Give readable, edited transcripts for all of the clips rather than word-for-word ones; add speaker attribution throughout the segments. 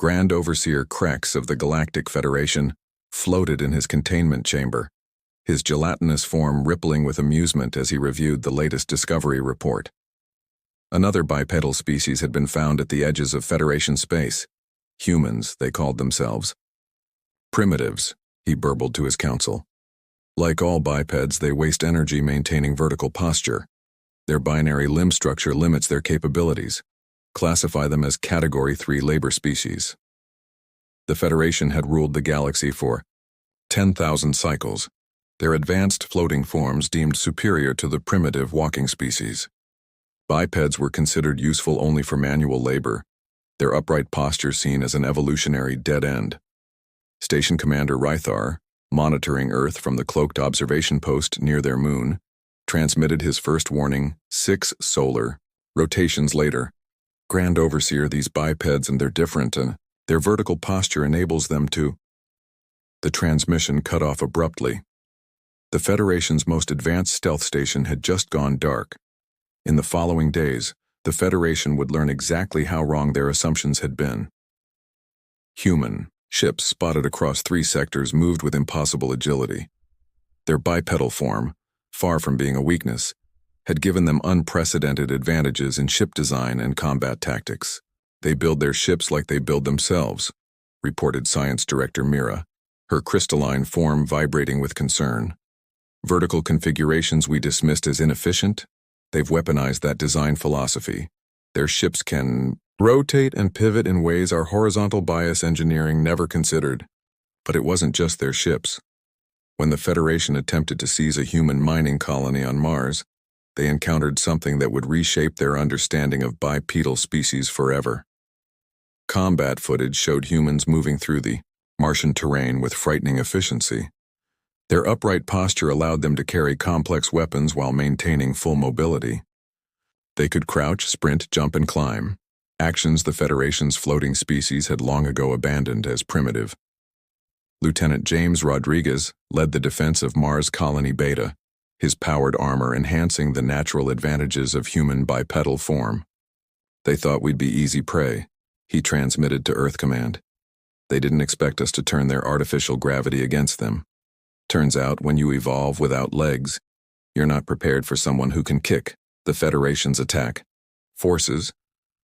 Speaker 1: Grand Overseer Krex of the Galactic Federation, floated in his containment chamber, his gelatinous form rippling with amusement as he reviewed the latest discovery report. Another bipedal species had been found at the edges of Federation space. Humans, they called themselves. Primitives, he burbled to his council. Like all bipeds, they waste energy maintaining vertical posture. Their binary limb structure limits their capabilities. Classify them as Category 3 labor species. The Federation had ruled the galaxy for 10,000 cycles, their advanced floating forms deemed superior to the primitive walking species. Bipeds were considered useful only for manual labor, their upright posture seen as an evolutionary dead end. Station Commander Rythar, monitoring Earth from the cloaked observation post near their moon, transmitted his first warning 6 solar rotations later. Grand Overseer, these bipeds and they're different, and their vertical posture enables them to... The transmission cut off abruptly. The Federation's most advanced stealth station had just gone dark. In the following days, the Federation would learn exactly how wrong their assumptions had been. Human ships spotted across 3 sectors moved with impossible agility. Their bipedal form, far from being a weakness, had given them unprecedented advantages in ship design and combat tactics. They build their ships like they build themselves, reported Science Director Mira, her crystalline form vibrating with concern. Vertical configurations we dismissed as inefficient, they've weaponized that design philosophy. Their ships can rotate and pivot in ways our horizontal bias engineering never considered. But it wasn't just their ships. When the Federation attempted to seize a human mining colony on Mars, they encountered something that would reshape their understanding of bipedal species forever. Combat footage showed humans moving through the Martian terrain with frightening efficiency. Their upright posture allowed them to carry complex weapons while maintaining full mobility. They could crouch, sprint, jump, and climb, actions the Federation's floating species had long ago abandoned as primitive. Lieutenant James Rodriguez led the defense of Mars Colony Beta, his powered armor enhancing the natural advantages of human bipedal form. They thought we'd be easy prey, he transmitted to Earth Command. They didn't expect us to turn their artificial gravity against them. Turns out, when you evolve without legs, you're not prepared for someone who can kick the Federation's attack. Forces,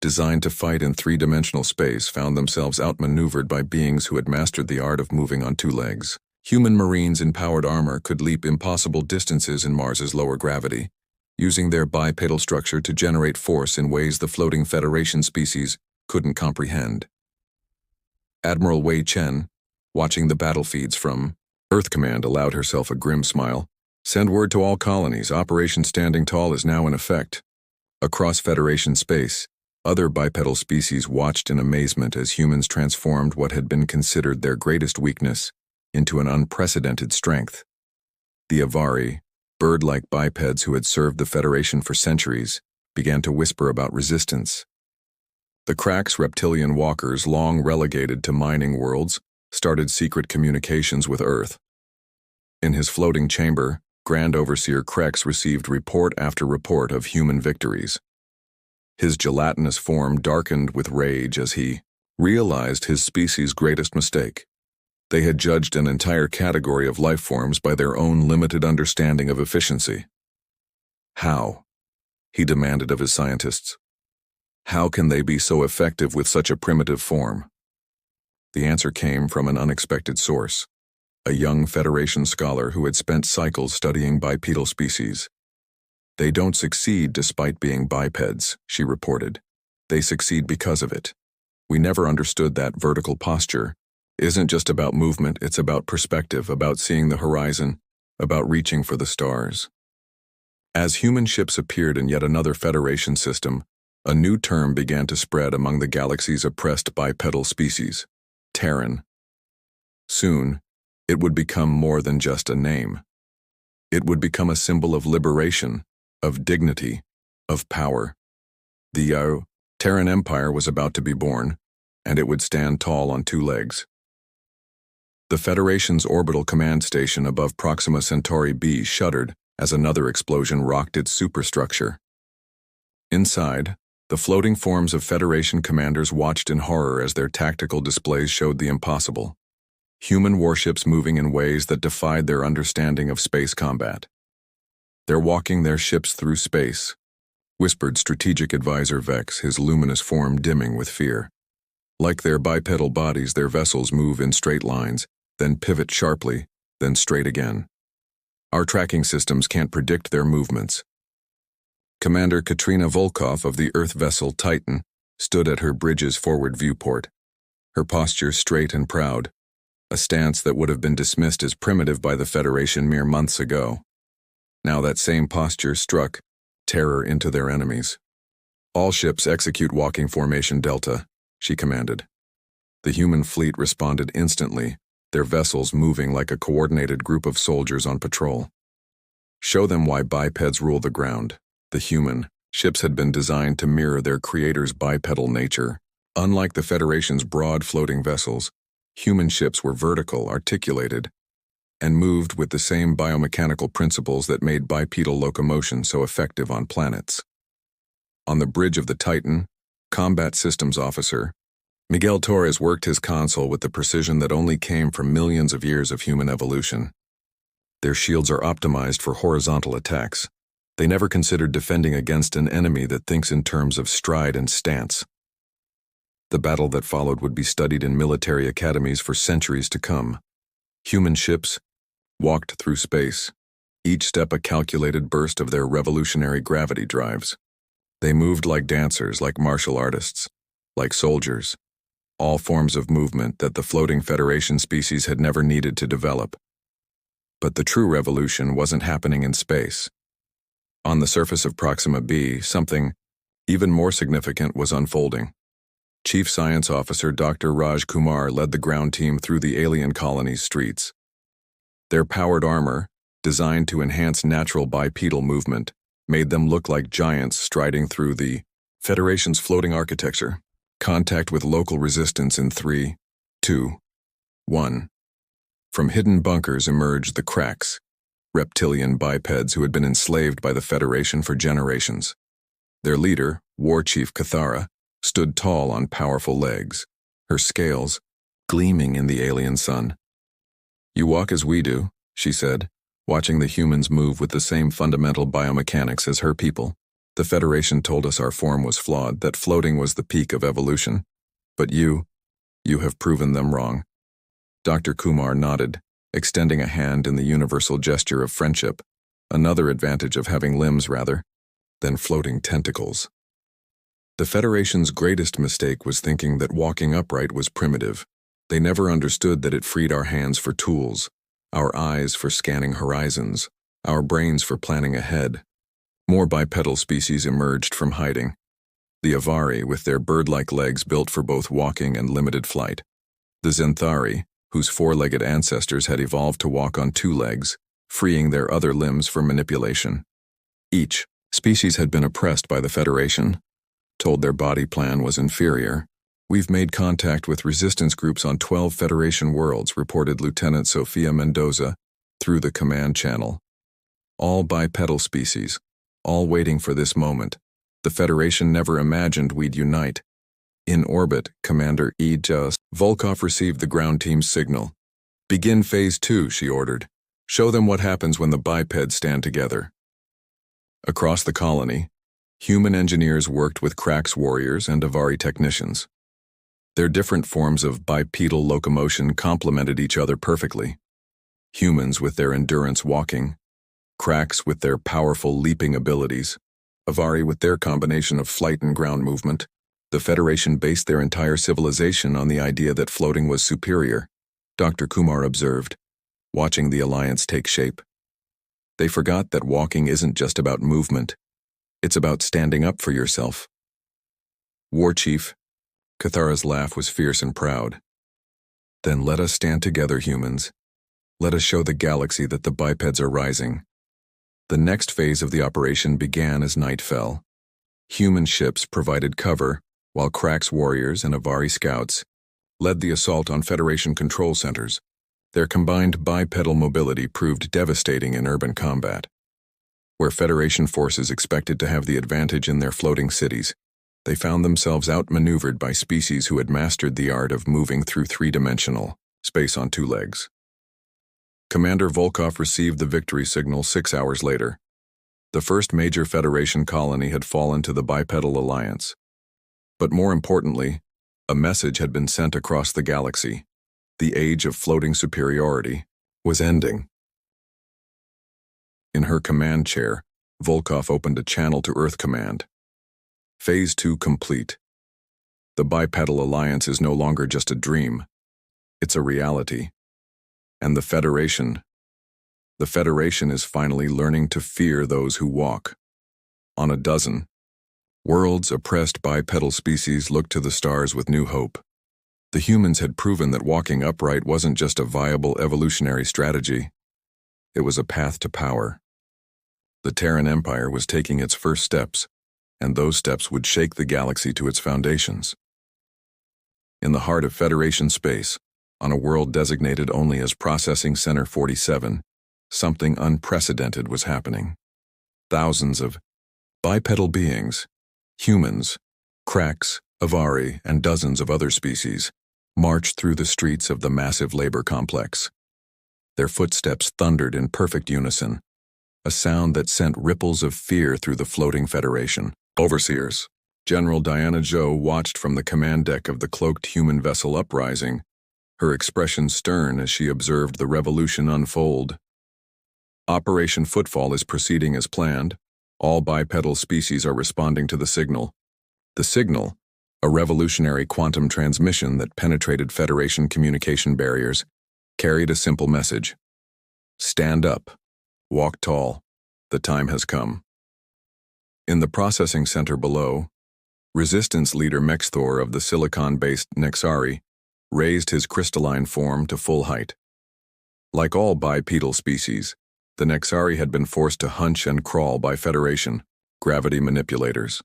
Speaker 1: designed to fight in 3-dimensional space, found themselves outmaneuvered by beings who had mastered the art of moving on 2 legs. Human Marines in powered armor could leap impossible distances in Mars's lower gravity, using their bipedal structure to generate force in ways the floating Federation species couldn't comprehend. Admiral Wei Chen, watching the battle feeds from Earth Command, allowed herself a grim smile. Send word to all colonies, Operation Standing Tall is now in effect. Across Federation space, other bipedal species watched in amazement as humans transformed what had been considered their greatest weakness into an unprecedented strength. The Avari, bird-like bipeds who had served the Federation for centuries, began to whisper about resistance. The Krax reptilian walkers, long relegated to mining worlds, started secret communications with Earth. In his floating chamber, Grand Overseer Krex received report after report of human victories. His gelatinous form darkened with rage as he realized his species' greatest mistake. They had judged an entire category of life forms by their own limited understanding of efficiency. How? He demanded of his scientists. How can they be so effective with such a primitive form? The answer came from an unexpected source, a young Federation scholar who had spent cycles studying bipedal species. They don't succeed despite being bipeds, she reported. They succeed because of it. We never understood that vertical posture isn't just about movement, it's about perspective, about seeing the horizon, about reaching for the stars. As human ships appeared in yet another Federation system, a new term began to spread among the galaxy's oppressed bipedal species, Terran. Soon, it would become more than just a name. It would become a symbol of liberation, of dignity, of power. The Terran Empire was about to be born, and it would stand tall on 2 legs. The Federation's orbital command station above Proxima Centauri b shuddered as another explosion rocked its superstructure. Inside, The floating forms of Federation commanders watched in horror as their tactical displays showed the impossible. Human warships moving in ways that defied their understanding of space combat. "They're walking their ships through space," whispered Strategic Advisor Vex, his luminous form dimming with fear. "Like their bipedal bodies, their vessels move in straight lines, then pivot sharply, then straight again. Our tracking systems can't predict their movements." Commander Katrina Volkov of the Earth vessel Titan stood at her bridge's forward viewport, her posture straight and proud, a stance that would have been dismissed as primitive by the Federation mere months ago. Now that same posture struck terror into their enemies. "All ships execute walking formation Delta," she commanded. The human fleet responded instantly, their vessels moving like a coordinated group of soldiers on patrol. "Show them why bipeds rule the ground." The human ships had been designed to mirror their creator's bipedal nature. Unlike the Federation's broad floating vessels, human ships were vertical, articulated, and moved with the same biomechanical principles that made bipedal locomotion so effective on planets. On the bridge of the Titan, Combat Systems Officer Miguel Torres worked his console with the precision that only came from millions of years of human evolution. Their shields are optimized for horizontal attacks. They never considered defending against an enemy that thinks in terms of stride and stance. The battle that followed would be studied in military academies for centuries to come. Human ships walked through space, each step a calculated burst of their revolutionary gravity drives. They moved like dancers, like martial artists, like soldiers, all forms of movement that the floating Federation species had never needed to develop. But the true revolution wasn't happening in space. On the surface of Proxima B, something even more significant was unfolding. Chief Science Officer Dr. Raj Kumar led the ground team through the alien colony's streets. Their powered armor, designed to enhance natural bipedal movement, made them look like giants striding through the Federation's floating architecture. Contact with local resistance in 3, 2, 1. From hidden bunkers emerged the cracks, reptilian bipeds who had been enslaved by the Federation for generations. Their leader, War Chief Cathara, stood tall on powerful legs, her scales gleaming in the alien sun. "You walk as we do," she said, watching the humans move with the same fundamental biomechanics as her people. "The Federation told us our form was flawed, that floating was the peak of evolution. But you have proven them wrong." Dr. Kumar nodded, extending a hand in the universal gesture of friendship, another advantage of having limbs rather than floating tentacles. The Federation's greatest mistake was thinking that walking upright was primitive. They never understood that it freed our hands for tools, our eyes for scanning horizons, our brains for planning ahead. More bipedal species emerged from hiding. The Avari, with their bird-like legs built for both walking and limited flight. The Zenthari, whose four-legged ancestors had evolved to walk on two legs, freeing their other limbs for manipulation. Each species had been oppressed by the Federation, told their body plan was inferior. "We've made contact with resistance groups on 12 Federation worlds," reported Lieutenant Sofia Mendoza through the command channel. "All bipedal species, all waiting for this moment. The Federation never imagined we'd unite." In orbit, Commander Volkov received the ground team's signal. "Begin Phase 2, she ordered. "Show them what happens when the bipeds stand together." Across the colony, human engineers worked with Crax warriors and Avari technicians. Their different forms of bipedal locomotion complemented each other perfectly. Humans with their endurance walking, Crax with their powerful leaping abilities, Avari with their combination of flight and ground movement. The Federation based their entire civilization on the idea that floating was superior, Dr. Kumar observed, watching the alliance take shape. They forgot that walking isn't just about movement. It's about standing up for yourself. "War Chief," Cathara's laugh was fierce and proud. "Then let us stand together, humans. Let us show the galaxy that the bipeds are rising." The next phase of the operation began as night fell. Human ships provided cover, while Crax warriors and Avari scouts led the assault on Federation control centers. Their combined bipedal mobility proved devastating in urban combat. Where Federation forces expected to have the advantage in their floating cities, They found themselves outmaneuvered by species who had mastered the art of moving through three-dimensional space on two legs. Commander Volkov received the victory signal 6 hours later. The first major Federation colony had fallen to the Bipedal Alliance. But more importantly, a message had been sent across the galaxy. The age of floating superiority was ending. In her command chair, Volkov opened a channel to Earth Command. Phase 2 complete. The Bipedal Alliance is no longer just a dream. It's a reality. And the Federation is finally learning to fear those who walk. On a dozen worlds, oppressed bipedal species looked to the stars with new hope. The humans had proven that walking upright wasn't just a viable evolutionary strategy. It was a path to power. The Terran Empire was taking its first steps, and those steps would shake the galaxy to its foundations. In the heart of Federation space, on a world designated only as Processing Center 47, something unprecedented was happening. Thousands of bipedal beings, humans, cracks, Avari, and dozens of other species, marched through the streets of the massive labor complex. Their footsteps thundered in perfect unison, a sound that sent ripples of fear through the floating Federation. Overseers. General Diana Zhou watched from the command deck of the cloaked human vessel uprising, her expression stern as she observed the revolution unfold. Operation Footfall is proceeding as planned. All bipedal species are responding to the signal. The signal, a revolutionary quantum transmission that penetrated Federation communication barriers, carried a simple message. Stand up. Walk tall. The time has come. In the processing center below, Resistance leader Mexthor of the silicon-based Nexari raised his crystalline form to full height. Like all bipedal species, the Nexari had been forced to hunch and crawl by Federation gravity manipulators.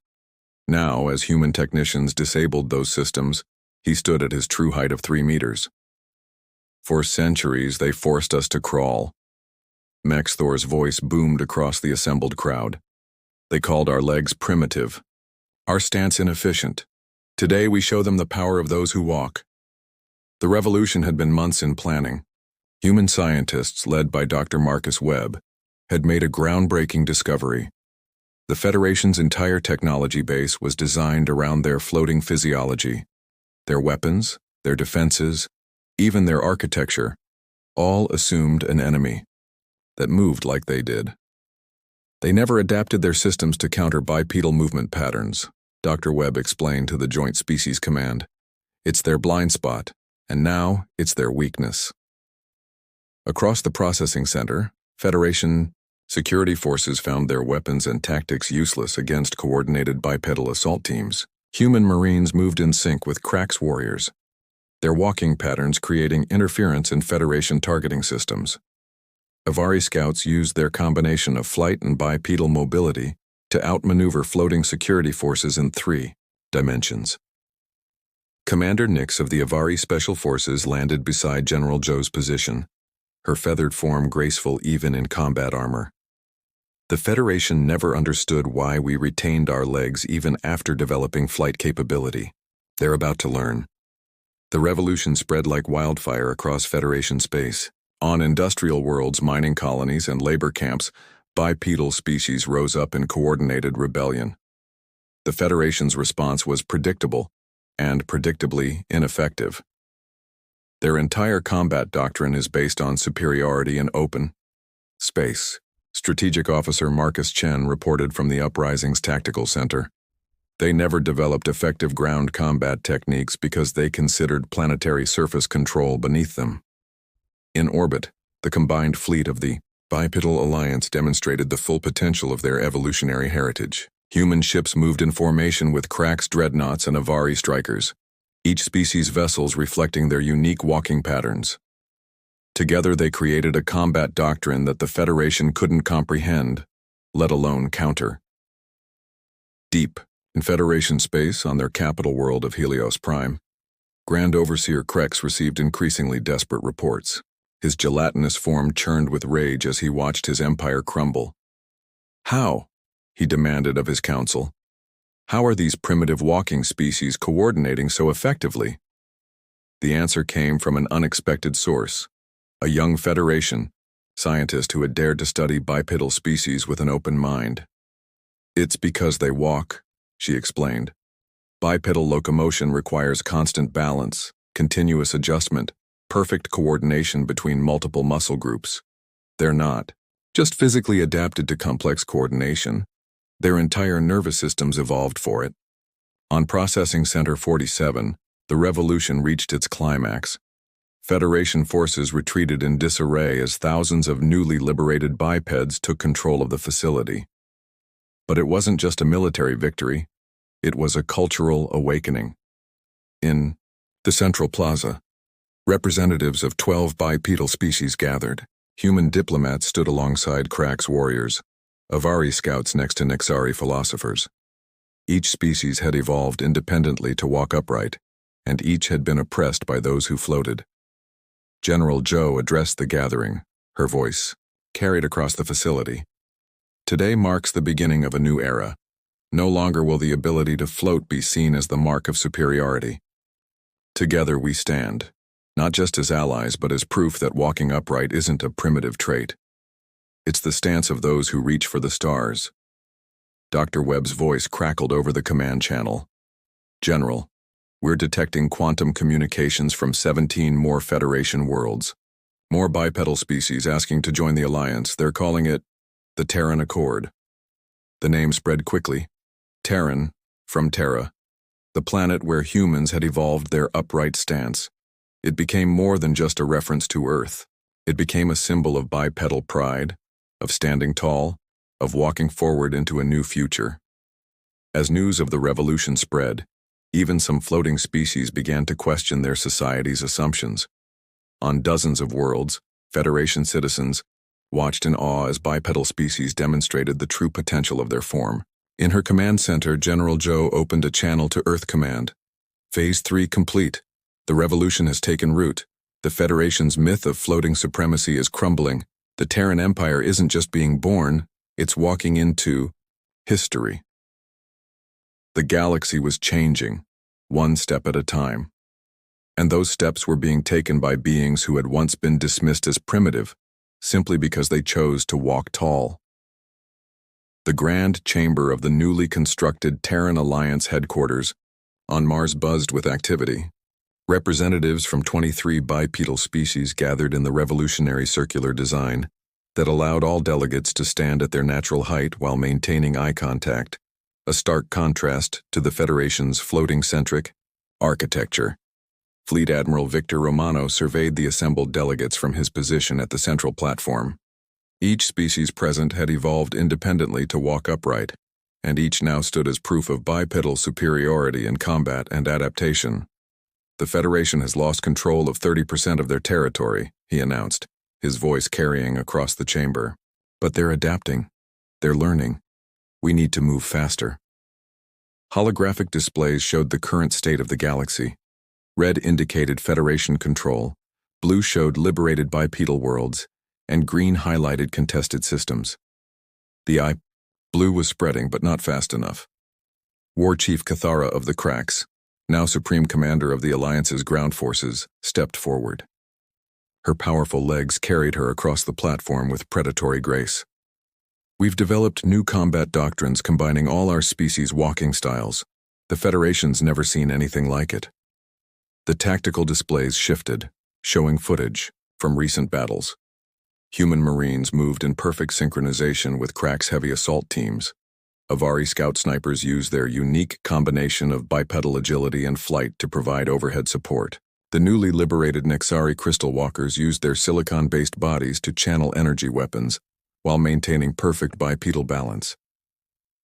Speaker 1: Now, as human technicians disabled those systems, he stood at his true height of 3 meters. For centuries, they forced us to crawl. Mexthor's voice boomed across the assembled crowd. They called our legs primitive, our stance inefficient. Today we show them the power of those who walk. The revolution had been months in planning. Human scientists, led by Dr. Marcus Webb, had made a groundbreaking discovery. The Federation's entire technology base was designed around their floating physiology. Their weapons, their defenses, even their architecture, all assumed an enemy that moved like they did. They never adapted their systems to counter bipedal movement patterns, Dr. Webb explained to the Joint Species Command. It's their blind spot, and now it's their weakness. Across the processing center, Federation security forces found their weapons and tactics useless against coordinated bipedal assault teams. Human Marines moved in sync with Crack's warriors, their walking patterns creating interference in Federation targeting systems. Avari scouts used their combination of flight and bipedal mobility to outmaneuver floating security forces in 3 dimensions. Commander Nix of the Avari Special Forces landed beside General Zhou's position, her feathered form graceful even in combat armor. The Federation never understood why we retained our legs even after developing flight capability. They're about to learn. The revolution spread like wildfire across Federation space. On industrial worlds, mining colonies, and labor camps, bipedal species rose up in coordinated rebellion. The Federation's response was predictable and predictably ineffective. Their entire combat doctrine is based on superiority in open space. Strategic Officer Marcus Chen reported from the Uprising's Tactical Center. They never developed effective ground combat techniques because they considered planetary surface control beneath them. In orbit, the combined fleet of the Bipedal Alliance demonstrated the full potential of their evolutionary heritage. Human ships moved in formation with Crack's dreadnoughts and Avari strikers, each species' vessels reflecting their unique walking patterns. Together they created a combat doctrine that the Federation couldn't comprehend, let alone counter. Deep in Federation space on their capital world of Helios Prime, Grand Overseer Krex received increasingly desperate reports. His gelatinous form churned with rage as he watched his empire crumble. How? He demanded of his council. How are these primitive walking species coordinating so effectively? The answer came from an unexpected source, a young Federation scientist who had dared to study bipedal species with an open mind. It's because they walk, she explained. Bipedal locomotion requires constant balance, continuous adjustment, perfect coordination between multiple muscle groups. They're not just physically adapted to complex coordination. Their entire nervous systems evolved for it. On Processing Center 47, the revolution reached its climax. Federation forces retreated in disarray as thousands of newly liberated bipeds took control of the facility. But it wasn't just a military victory, it was a cultural awakening. In the Central Plaza, representatives of 12 bipedal species gathered. Human diplomats stood alongside Crack's warriors, Avari scouts next to Nexari philosophers. Each species had evolved independently to walk upright, and each had been oppressed by those who floated. General Joe addressed the gathering, her voice carried across the facility. Today marks the beginning of a new era. No longer will the ability to float be seen as the mark of superiority. Together we stand, not just as allies but as proof that walking upright isn't a primitive trait. It's the stance of those who reach for the stars. Dr. Webb's voice crackled over the command channel. General, we're detecting quantum communications from 17 more Federation worlds. More bipedal species asking to join the Alliance. They're calling it the Terran Accord. The name spread quickly. Terran, from Terra, the planet where humans had evolved their upright stance. It became more than just a reference to Earth. It became a symbol of bipedal pride, of standing tall, of walking forward into a new future. As news of the revolution spread, even some floating species began to question their society's assumptions. On dozens of worlds, Federation citizens watched in awe as bipedal species demonstrated the true potential of their form. In her command center, General Joe opened a channel to Earth Command. Phase 3 complete. The revolution has taken root. The Federation's myth of floating supremacy is crumbling. The Terran Empire isn't just being born, it's walking into history. The galaxy was changing, one step at a time. And those steps were being taken by beings who had once been dismissed as primitive, simply because they chose to walk tall. The grand chamber of the newly constructed Terran Alliance headquarters on Mars buzzed with activity. Representatives from 23 bipedal species gathered in the revolutionary circular design that allowed all delegates to stand at their natural height while maintaining eye contact, a stark contrast to the Federation's floating-centric architecture. Fleet Admiral Victor Romano surveyed the assembled delegates from his position at the central platform. Each species present had evolved independently to walk upright, and each now stood as proof of bipedal superiority in combat and adaptation. The Federation has lost control of 30% of their territory, he announced, his voice carrying across the chamber. But they're adapting. They're learning. We need to move faster. Holographic displays showed the current state of the galaxy. Red indicated Federation control, blue showed liberated bipedal worlds, and green highlighted contested systems. The blue was spreading, but not fast enough. War Chief Cathara of the Cracks, now Supreme Commander of the Alliance's ground forces, stepped forward. Her powerful legs carried her across the platform with predatory grace. We've developed new combat doctrines combining all our species' walking styles. The Federation's never seen anything like it. The tactical displays shifted, showing footage from recent battles. Human Marines moved in perfect synchronization with Crack's heavy assault teams. Avari scout snipers use their unique combination of bipedal agility and flight to provide overhead support. The newly liberated Nexari crystal walkers used their silicon-based bodies to channel energy weapons while maintaining perfect bipedal balance.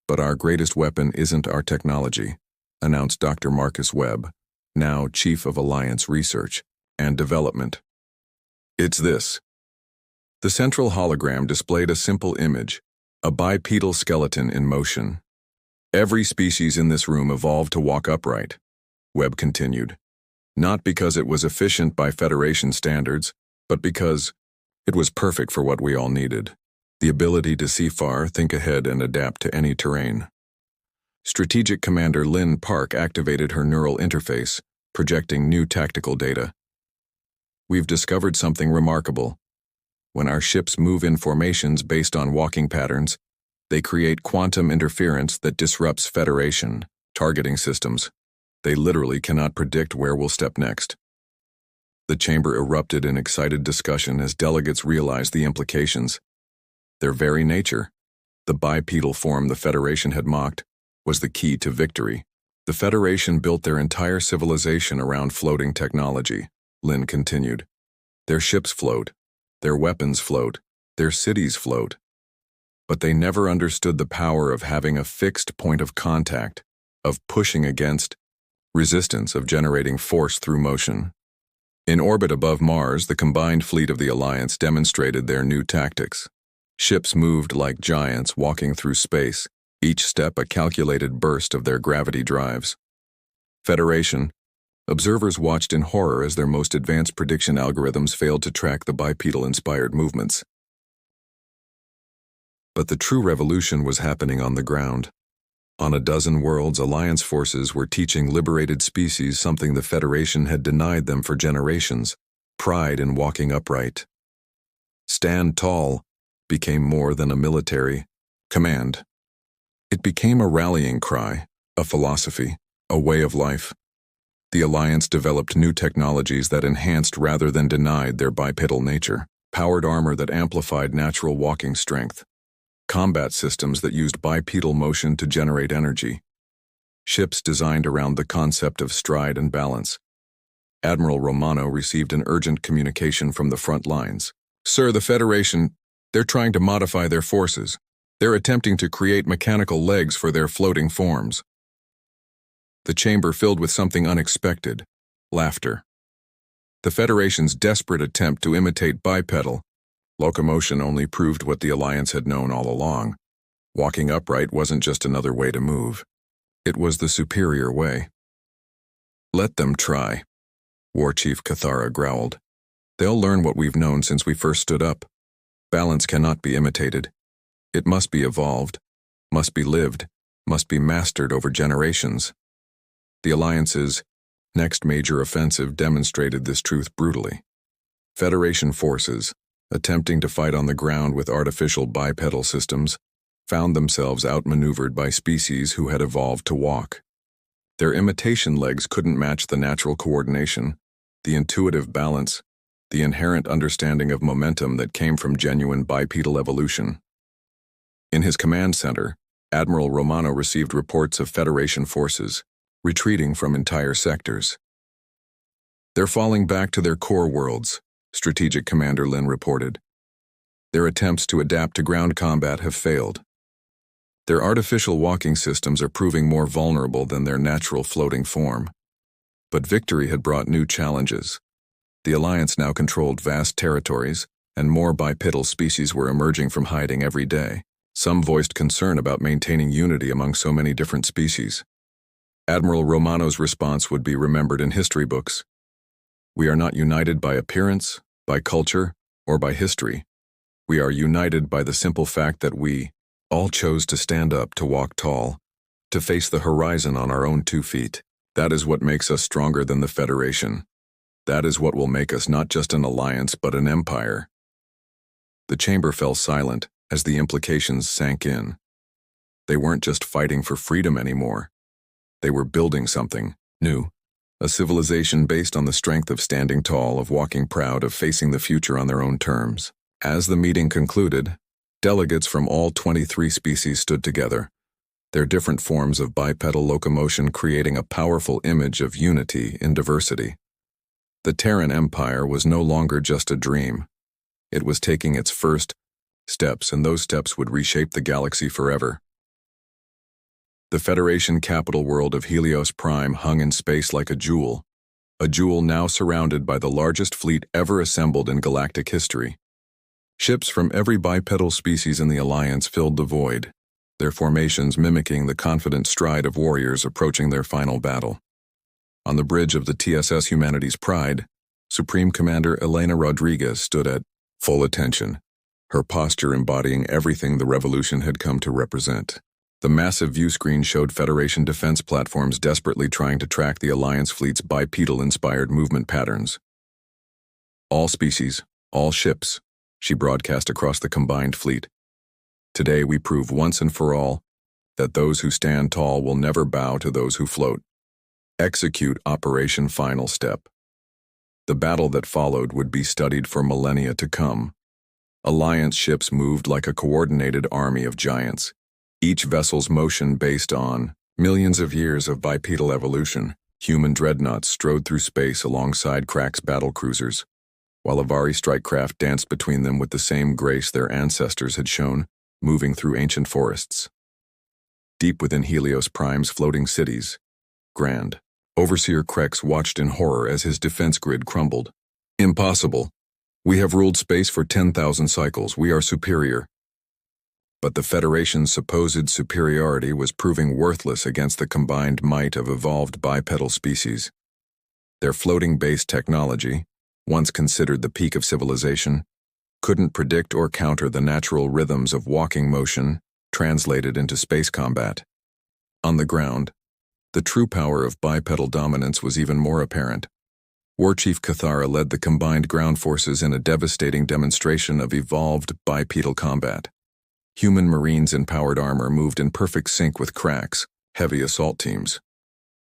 Speaker 1: But our greatest weapon isn't our technology, announced Dr. Marcus Webb, now Chief of Alliance Research and Development. It's this. The central hologram displayed a simple image, a bipedal skeleton in motion. Every species in this room evolved to walk upright, Webb continued. Not because it was efficient by Federation standards, but because it was perfect for what we all needed. The ability to see far, think ahead, and adapt to any terrain. Strategic Commander Lynn Park activated her neural interface, projecting new tactical data. We've discovered something remarkable. When our ships move in formations based on walking patterns, they create quantum interference that disrupts Federation targeting systems. They literally cannot predict where we'll step next. The chamber erupted in excited discussion as delegates realized the implications. Their very nature, the bipedal form the Federation had mocked, was the key to victory. The Federation built their entire civilization around floating technology, Lynn continued. Their ships float, their weapons float, their cities float. But they never understood the power of having a fixed point of contact, of pushing against resistance, of generating force through motion. In orbit above Mars, the combined fleet of the Alliance demonstrated their new tactics. Ships moved like giants walking through space, each step a calculated burst of their gravity drives. Federation, observers watched in horror as their most advanced prediction algorithms failed to track the bipedal-inspired movements. But the true revolution was happening on the ground. On a dozen worlds, Alliance forces were teaching liberated species something the Federation had denied them for generations: pride in walking upright. Stand tall became more than a military command. It became a rallying cry, a philosophy, a way of life. The Alliance developed new technologies that enhanced rather than denied their bipedal nature, powered armor that amplified natural walking strength, combat systems that used bipedal motion to generate energy, ships designed around the concept of stride and balance. Admiral Romano received an urgent communication from the front lines. "Sir, the Federation, they're trying to modify their forces. They're attempting to create mechanical legs for their floating forms." The chamber filled with something unexpected: laughter. The Federation's desperate attempt to imitate bipedal locomotion only proved what the Alliance had known all along. Walking upright wasn't just another way to move. It was the superior way. "Let them try," War Chief Cathara growled. "They'll learn what we've known since we first stood up. Balance cannot be imitated. It must be evolved, must be lived, must be mastered over generations." The Alliance's next major offensive demonstrated this truth brutally. Federation forces, attempting to fight on the ground with artificial bipedal systems, found themselves outmaneuvered by species who had evolved to walk. Their imitation legs couldn't match the natural coordination, the intuitive balance, the inherent understanding of momentum that came from genuine bipedal evolution. In his command center, Admiral Romano received reports of Federation forces retreating from entire sectors. "They're falling back to their core worlds," Strategic Commander Lynn reported. "Their attempts to adapt to ground combat have failed. Their artificial walking systems are proving more vulnerable than their natural floating form." But victory had brought new challenges. The Alliance now controlled vast territories, and more bipedal species were emerging from hiding every day. Some voiced concern about maintaining unity among so many different species. Admiral Romano's response would be remembered in history books. "We are not united by appearance, by culture, or by history. We are united by the simple fact that we all chose to stand up, to walk tall, to face the horizon on our own 2 feet. That is what makes us stronger than the Federation. That is what will make us not just an alliance but an empire." The chamber fell silent as the implications sank in. They weren't just fighting for freedom anymore. They were building something new, a civilization based on the strength of standing tall, of walking proud, of facing the future on their own terms. As the meeting concluded, delegates from all 23 species stood together, their different forms of bipedal locomotion creating a powerful image of unity in diversity. The Terran Empire was no longer just a dream. It was taking its first steps, and those steps would reshape the galaxy forever. The Federation capital world of Helios Prime hung in space like a jewel now surrounded by the largest fleet ever assembled in galactic history. Ships from every bipedal species in the Alliance filled the void, their formations mimicking the confident stride of warriors approaching their final battle. On the bridge of the TSS Humanity's Pride, Supreme Commander Elena Rodriguez stood at full attention, her posture embodying everything the revolution had come to represent. The massive view screen showed Federation defense platforms desperately trying to track the Alliance fleet's bipedal-inspired movement patterns. "All species, all ships," she broadcast across the combined fleet. "Today we prove once and for all that those who stand tall will never bow to those who float. Execute Operation Final Step." The battle that followed would be studied for millennia to come. Alliance ships moved like a coordinated army of giants, each vessel's motion based on millions of years of bipedal evolution. Human dreadnoughts strode through space alongside Crack's battlecruisers, while Avari strikecraft danced between them with the same grace their ancestors had shown, moving through ancient forests. Deep within Helios Prime's floating cities, Grand Overseer Krex watched in horror as his defense grid crumbled. "Impossible. We have ruled space for 10,000 cycles. We are superior." But the Federation's supposed superiority was proving worthless against the combined might of evolved bipedal species. Their floating-based technology, once considered the peak of civilization, couldn't predict or counter the natural rhythms of walking motion translated into space combat. On the ground, the true power of bipedal dominance was even more apparent. War Chief Cathara led the combined ground forces in a devastating demonstration of evolved bipedal combat. Human Marines in powered armor moved in perfect sync with Crack's heavy assault teams.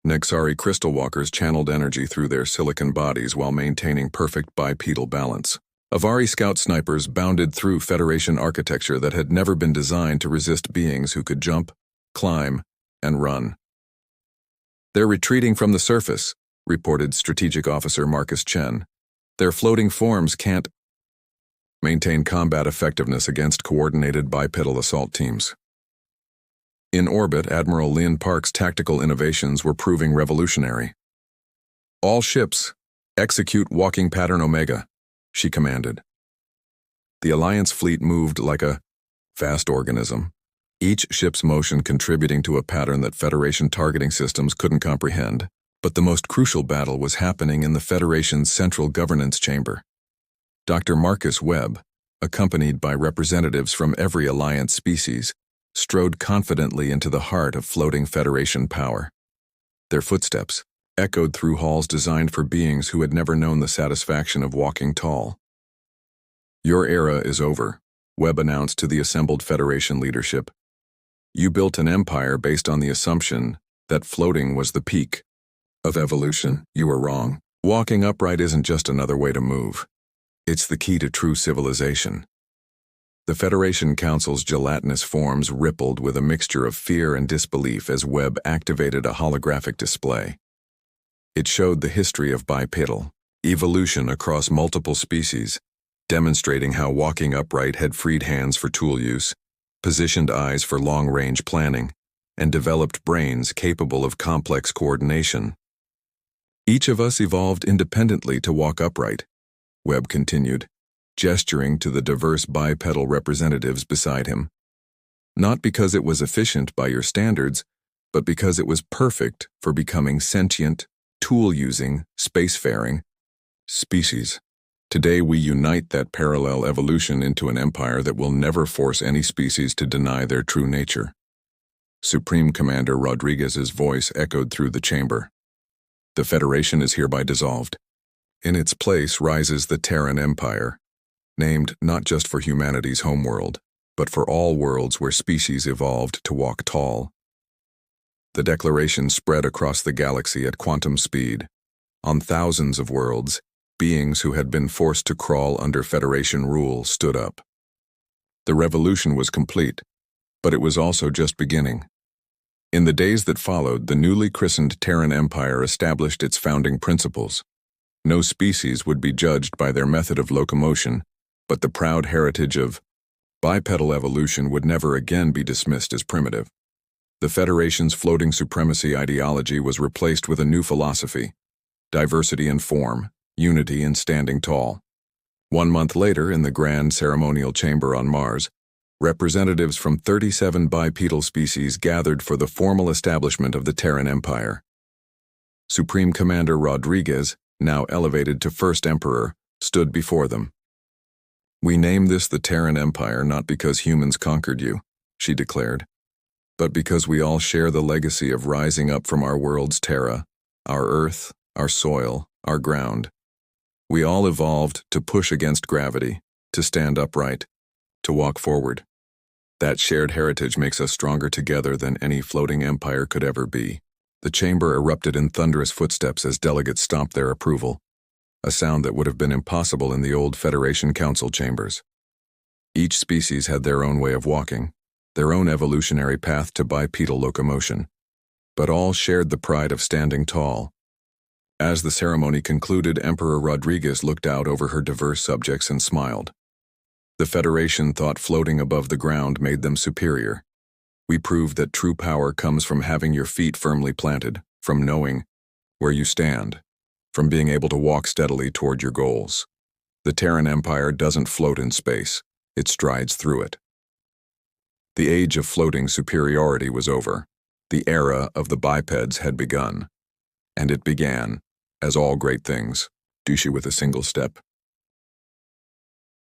Speaker 1: Nexari Crystal Walkers channeled energy through their silicon bodies while maintaining perfect bipedal balance. Avari Scout snipers bounded through Federation architecture that had never been designed to resist beings who could jump, climb, and run. "They're retreating from the surface," reported Strategic Officer Marcus Chen. "Their floating forms can't maintain combat effectiveness against coordinated bipedal assault teams." In orbit, Admiral Lin Park's tactical innovations were proving revolutionary. "All ships, execute walking pattern Omega," she commanded. The Alliance fleet moved like a vast organism, each ship's motion contributing to a pattern that Federation targeting systems couldn't comprehend. But the most crucial battle was happening in the Federation's central governance chamber. Dr. Marcus Webb, accompanied by representatives from every Alliance species, strode confidently into the heart of floating Federation power. Their footsteps echoed through halls designed for beings who had never known the satisfaction of walking tall. "Your era is over," Webb announced to the assembled Federation leadership. "You built an empire based on the assumption that floating was the peak of evolution. You were wrong. Walking upright isn't just another way to move. It's the key to true civilization." The Federation Council's gelatinous forms rippled with a mixture of fear and disbelief as Webb activated a holographic display. It showed the history of bipedal evolution across multiple species, demonstrating how walking upright had freed hands for tool use, positioned eyes for long-range planning, and developed brains capable of complex coordination. "Each of us evolved independently to walk upright," Webb continued, gesturing to the diverse bipedal representatives beside him. "Not because it was efficient by your standards, but because it was perfect for becoming sentient, tool-using, spacefaring species. Today we unite that parallel evolution into an empire that will never force any species to deny their true nature." Supreme Commander Rodriguez's voice echoed through the chamber. "The Federation is hereby dissolved. In its place rises the Terran Empire, named not just for humanity's homeworld, but for all worlds where species evolved to walk tall." The declaration spread across the galaxy at quantum speed. On thousands of worlds, beings who had been forced to crawl under Federation rule stood up. The revolution was complete, but it was also just beginning. In the days that followed, the newly christened Terran Empire established its founding principles. No species would be judged by their method of locomotion, but the proud heritage of bipedal evolution would never again be dismissed as primitive. The Federation's floating supremacy ideology was replaced with a new philosophy: diversity in form, unity in standing tall. 1 month later, in the Grand Ceremonial Chamber on Mars, representatives from 37 bipedal species gathered for the formal establishment of the Terran Empire. Supreme Commander Rodriguez, now elevated to First Emperor, stood before them. "We name this the Terran Empire not because humans conquered you," she declared, but because we all share the legacy of rising up from our world's terra, our earth, our soil, our ground. We all evolved to push against gravity, to stand upright, to walk forward. That shared heritage makes us stronger together than any floating empire could ever be. The chamber erupted in thunderous footsteps as delegates stomped their approval, a sound that would have been impossible in the old Federation Council chambers. Each species had their own way of walking, their own evolutionary path to bipedal locomotion, but all shared the pride of standing tall. As the ceremony concluded, Emperor Rodriguez looked out over her diverse subjects and smiled. The Federation thought floating above the ground made them superior. We proved that true power comes from having your feet firmly planted, from knowing where you stand, from being able to walk steadily toward your goals. The Terran Empire doesn't float in space, it strides through it. The age of floating superiority was over. The era of the bipeds had begun. And it began, as all great things, douchey with a single step,